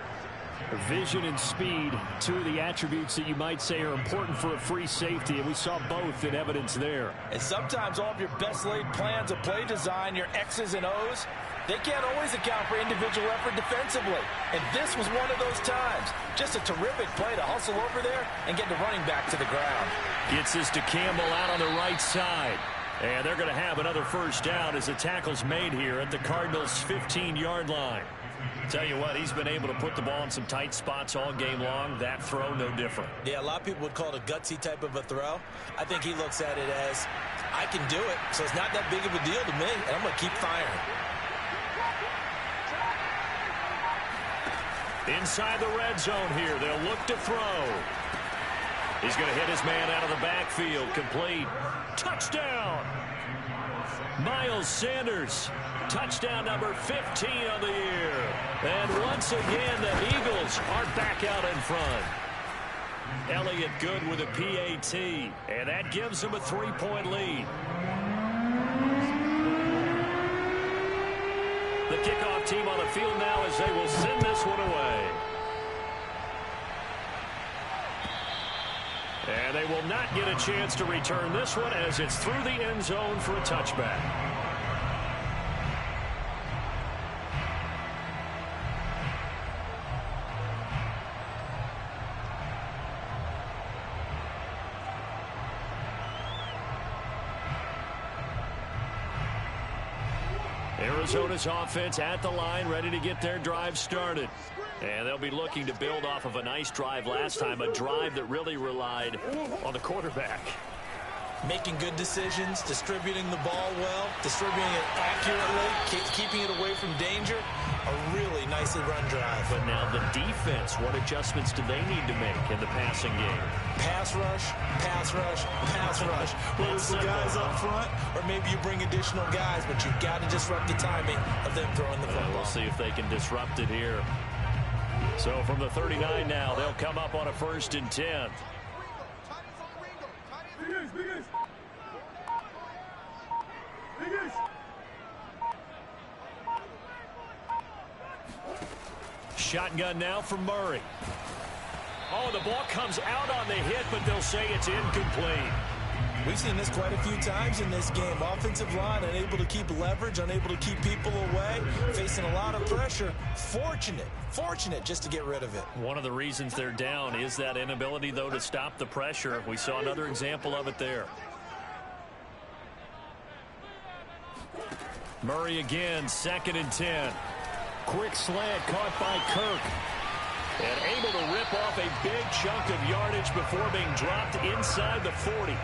Vision and speed, 2 of the attributes that you might say are important for a free safety, and we saw both in evidence there. And sometimes all of your best laid plans of play design, your X's and O's, they can't always account for individual effort defensively. And this was one of those times. Just a terrific play to hustle over there and get the running back to the ground. Gets this to Campbell out on the right side. And they're going to have another 1st down as the tackle's made here at the Cardinals' 15-yard line. Tell you what, he's been able to put the ball in some tight spots all game long. That throw, no different. Yeah, a lot of people would call it a gutsy type of a throw. I think he looks at it as, I can do it, so it's not that big of a deal to me, and I'm going to keep firing. Inside the red zone here, they'll look to throw. He's going to hit his man out of the backfield. Complete. Touchdown! Miles Sanders. Touchdown number 15 on the year. And once again, the Eagles are back out in front. Elliott good with a PAT. And that gives them a 3-point lead. The kickoff team on the field now as they will send this one away. And they will not get a chance to return this one as it's through the end zone for a touchback. Arizona's offense at the line, ready to get their drive started. And they'll be looking to build off of a nice drive last time, a drive that really relied on the quarterback. Making good decisions, distributing the ball well, distributing it accurately, keeping it away from danger. A really nicely run drive. But now the defense, what adjustments do they need to make in the passing game? Pass rush, pass rush, pass rush. Whether it's the guys up front or maybe you bring additional guys, but you've got to disrupt the timing of them throwing the football. We'll see if they can disrupt it here. So from the 39 now, they'll come up on a 1st and 10. Shotgun now for Murray. Oh, the ball comes out on the hit, but they'll say it's incomplete. We've seen this quite a few times in this game. Offensive line unable to keep leverage, unable to keep people away, facing a lot of pressure. Fortunate just to get rid of it. One of the reasons they're down is that inability, though, to stop the pressure. We saw another example of it there. Murray again, 2nd and 10. Quick slant caught by Kirk. And able to rip off a big chunk of yardage before being dropped inside the 40.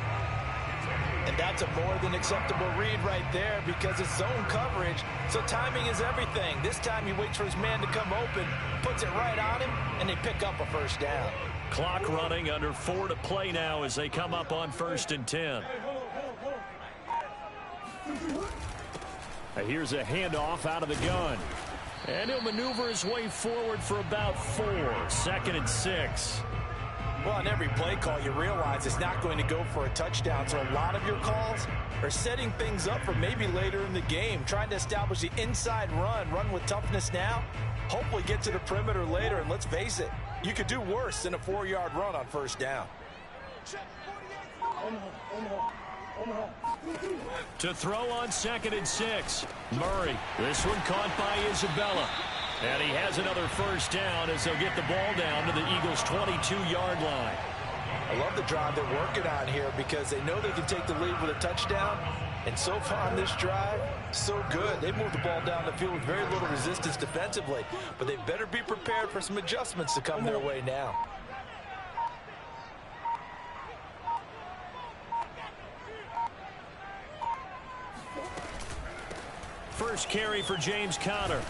And that's a more than acceptable read right there because it's zone coverage, so timing is everything. This time he waits for his man to come open, puts it right on him, and they pick up a 1st down. Clock running, under 4 to play now as they come up on 1st and 10. Here's a handoff out of the gun. And he'll maneuver his way forward for about 4. 2nd and 6. Well, on every play call, you realize it's not going to go for a touchdown. So a lot of your calls are setting things up for maybe later in the game, trying to establish the inside run with toughness now, hopefully get to the perimeter later. And let's face it, you could do worse than a 4-yard run on 1st down. To throw on 2nd and 6. Murray. This one caught by Isabella. And he has another 1st down as they'll get the ball down to the Eagles' 22-yard line. I love the drive they're working on here because they know they can take the lead with a touchdown. And so far on this drive, so good. They moved the ball down the field with very little resistance defensively. But they better be prepared for some adjustments to come their way now. First carry for James Conner.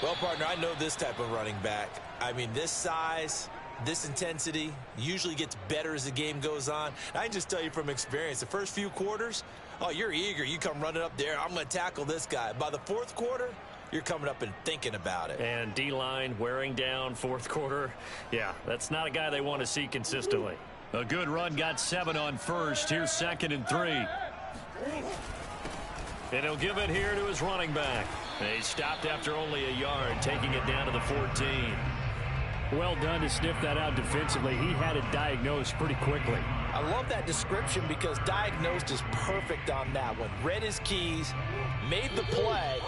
Well, partner, I know this type of running back. I mean, this size, this intensity usually gets better as the game goes on. I can just tell you from experience, the first few quarters, oh, you're eager. You come running up there, I'm going to tackle this guy. By the 4th quarter, you're coming up and thinking about it. And D-line wearing down 4th quarter. Yeah, that's not a guy they want to see consistently. A good run got 7 on 1st. Here's 2nd and 3. And he'll give it here to his running back. He stopped after only a yard, taking it down to the 14. Well done to sniff that out defensively. He had it diagnosed pretty quickly. I love that description because diagnosed is perfect on that one. Read his keys, made the play,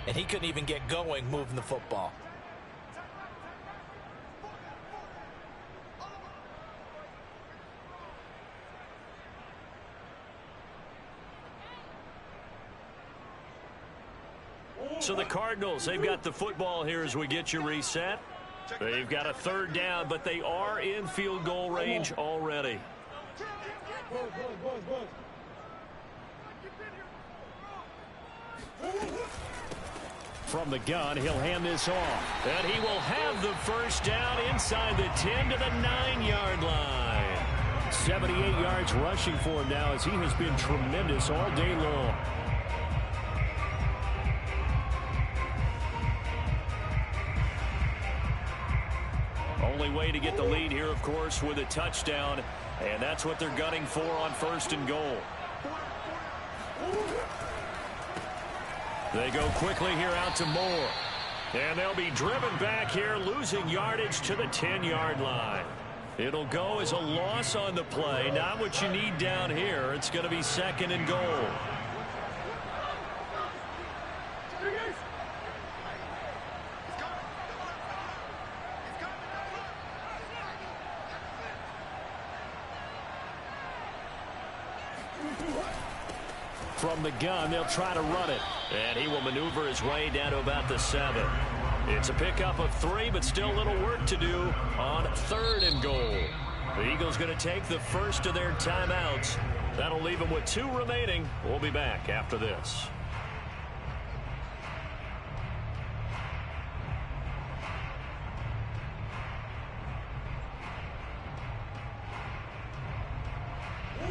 and he couldn't even get going moving the football. So the Cardinals, they've got the football here as we get you reset. They've got a third down, but they are in field goal range already. From the gun, he'll hand this off. And he will have the first down inside the 10 to the 9-yard line. 78 yards rushing for him now as he has been tremendous all day long. Only way to get the lead here, of course, with a touchdown. And that's what they're gunning for on 1st and goal. They go quickly here out to Moore. And they'll be driven back here, losing yardage to the 10-yard line. It'll go as a loss on the play. Not what you need down here. It's going to be 2nd and goal. From the gun, they'll try to run it. And he will maneuver his way down to about the 7. It's a pickup of 3, but still a little work to do on 3rd and goal. The Eagles going to take the first of their timeouts. That'll leave them with 2 remaining. We'll be back after this.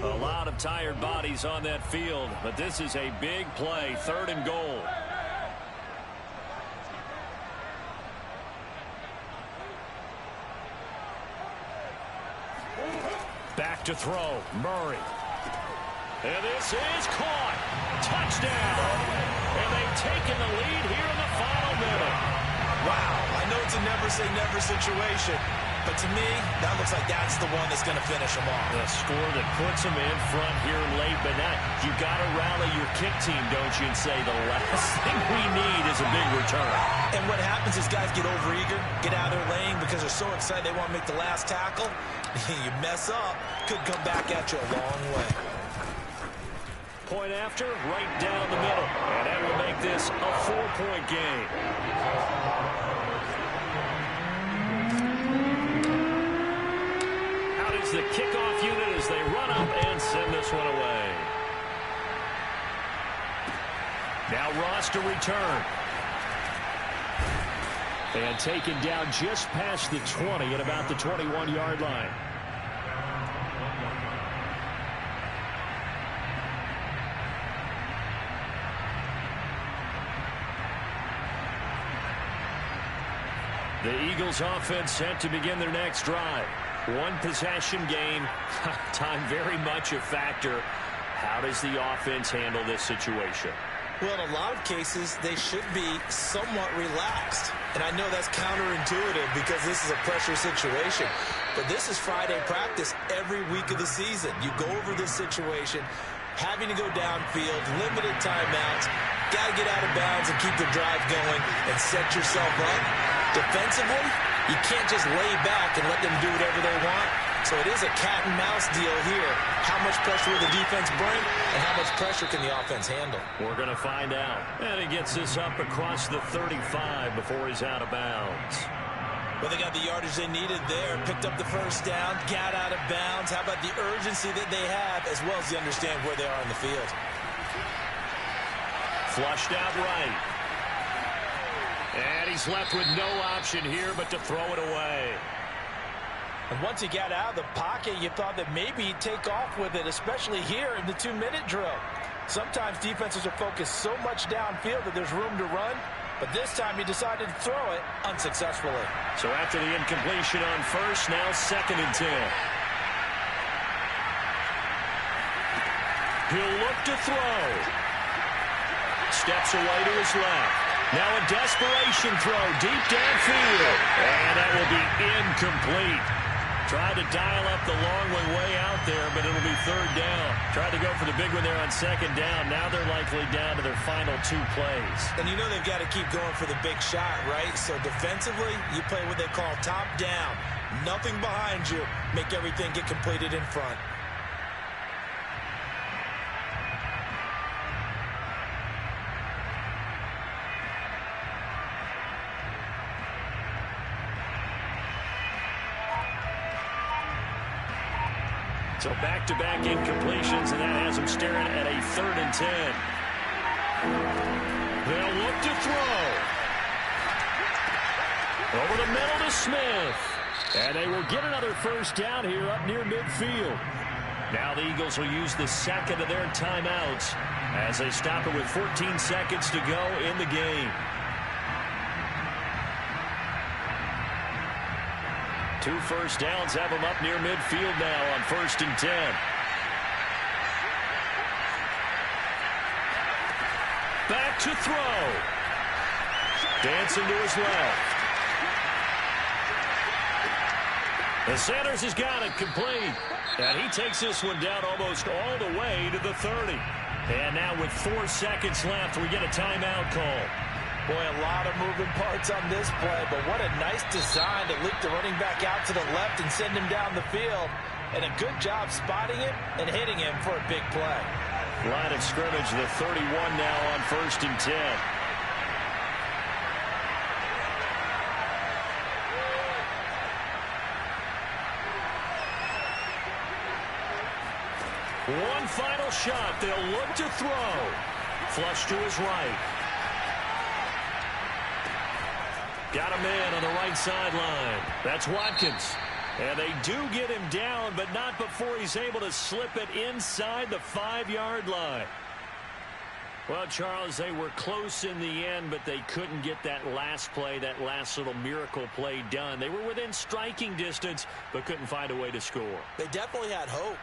A lot of tired bodies on that field, but this is a big play, 3rd and goal. Back to throw, Murray. And this is caught. Touchdown. And they've taken the lead here in the final minute. Wow, I know it's a never-say-never situation, but to me, that looks like that's the one that's going to finish them off. The score that puts them in front here late, but now you got to rally your kick team, don't you, and say the last thing we need is a big return. And what happens is guys get overeager, get out of their lane because they're so excited they want to make the last tackle. You mess up, could come back at you a long way. Point after, right down the middle. And that will make this a 4-point game. Out is the kickoff unit as they run up and send this one away. Now Ross to return. And taken down just past the 20 at about the 21-yard line. The Eagles offense set to begin their next drive. 1 possession game. Time very much a factor. How does the offense handle this situation? Well, in a lot of cases, they should be somewhat relaxed. And I know that's counterintuitive because this is a pressure situation. But this is Friday practice every week of the season. You go over this situation, having to go downfield, limited timeouts, got to get out of bounds and keep the drive going and set yourself up. Defensively, you can't just lay back and let them do whatever they want. So it is a cat and mouse deal here. How much pressure will the defense bring and how much pressure can the offense handle? We're going to find out. And he gets this up across the 35 before he's out of bounds. Well, they got the yardage they needed there, picked up the first down, got out of bounds. How about the urgency that they have as well as they understand where they are in the field? Flushed out right. And he's left with no option here but to throw it away. And once he got out of the pocket, you thought that maybe he'd take off with it, especially here in the 2-minute drill. Sometimes defenses are focused so much downfield that there's room to run, but this time he decided to throw it unsuccessfully. So after the incompletion on first, now 2nd and 10. He'll look to throw. Steps away to his left. Now a desperation throw deep downfield. And that will be incomplete. Tried to dial up the long way out there, but it'll be 3rd down. Tried to go for the big one there on 2nd down. Now they're likely down to their final 2 plays. And you know they've got to keep going for the big shot, right? So defensively, you play what they call top down. Nothing behind you. Make everything get completed in front. So back-to-back incompletions, and that has them staring at a 3rd and 10. They'll look to throw. Over the middle to Smith. And they will get another first down here up near midfield. Now the Eagles will use the second of their timeouts as they stop it with 14 seconds to go in the game. 2 first downs have them up near midfield now on 1st and 10. Back to throw. Dancing to his left. And Sanders has got it complete. And he takes this one down almost all the way to the 30. And now with 4 seconds left, we get a timeout call. Boy, a lot of moving parts on this play, but what a nice design to leak the running back out to the left and send him down the field. And a good job spotting it and hitting him for a big play. Line of scrimmage, the 31 now on 1st and 10. One final shot. They'll look to throw. Flush to his right. Got a man on the right sideline. That's Watkins. And they do get him down, but not before he's able to slip it inside the 5-yard line. Well, Charles, they were close in the end, but they couldn't get that last play, that last little miracle play done. They were within striking distance, but couldn't find a way to score. They definitely had hope.